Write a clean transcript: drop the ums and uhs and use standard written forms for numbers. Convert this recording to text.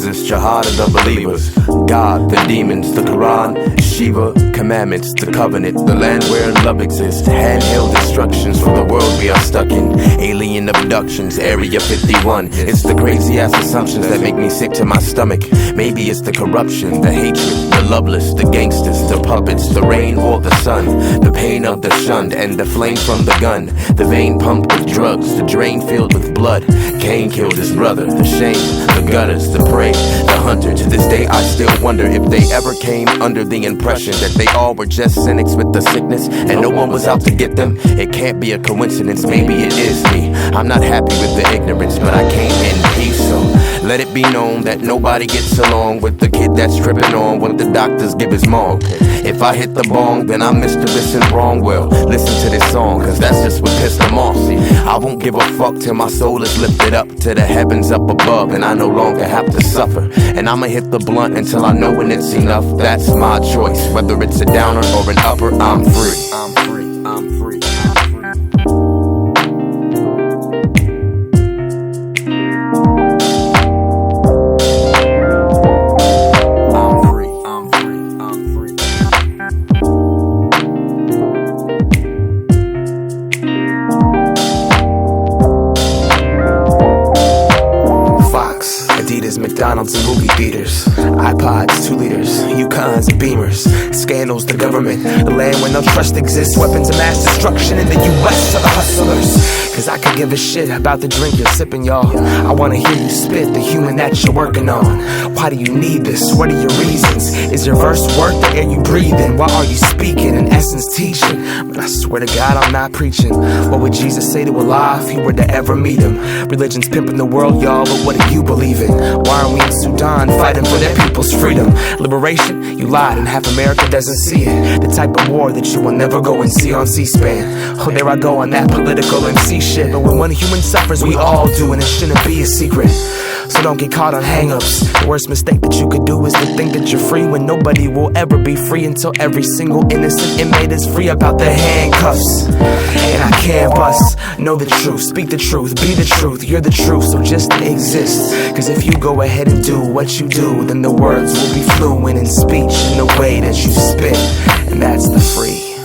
exist, jihad of the believers. God, the demons, the Quran, Shiva, commandments, the covenant, the land where love exists. Handheld instructions for the world we are stuck in. Alien abductions, Area 51. It's the crazy ass assumptions that make me sick to my stomach. Maybe it's the corruption, the hatred, the loveless, the gangsters, the puppets, the rain or the sun, the pain of the shunned and the flame from the gun, the vein pumped with drugs, the drain filled with blood. Cain killed his brother, the shame, the gutters, the prey, the hunter. To this day I still wonder if they ever came under the impression that they all were just cynics with the sickness and no one was out to get them. It can't be a coincidence, maybe it is me. I'm not happy with the ignorance, but I came in peace, so let it be known that nobody gets along with the kid that's tripping on what the doctors give his mom. If I hit the bong, then I'm mischievous and wrong. Well, listen to this song, cause that's just what pissed them off. See, I won't give a fuck till my soul is lifted up to the heavens up above, and I no longer have to suffer. And I'ma hit the blunt until I know when it's enough. That's my choice, whether it's a downer or an upper. I'm free. I'm free. I'm free. Adidas, McDonald's, and movie theaters, iPods, 2 liters, Yukons and Beamers, scandals, the government, the land where no trust exists, weapons of mass destruction in the US are the hustlers. Cause I could give a shit about the drink you're sipping, y'all. I wanna hear you spit the human that you're working on. Why do you need this? What are your reasons? Is your verse worth the air you breathe in? Why are you speaking? In essence, teaching. But I swear to God, I'm not preaching. What would Jesus say to Allah if he were to ever meet him? Religion's pimping the world, y'all, but what do you believe in? Why aren't we in Sudan fighting for their people's freedom? Liberation? You lied and half America doesn't see it. The type of war that you will never go and see on C-SPAN. Oh, there I go on that political MC shit. But when one human suffers, we all do, and it shouldn't be a secret. So don't get caught on hang-ups. The worst mistake that you could do is to think that you're free when nobody will ever be free until every single innocent inmate is free about their handcuffs. And I can't bust. Know the truth, speak the truth, be the truth. You're the truth, so just exist. Cause if you go ahead and do what you do, then the words will be fluent in speech in the way that you spit. And that's the free.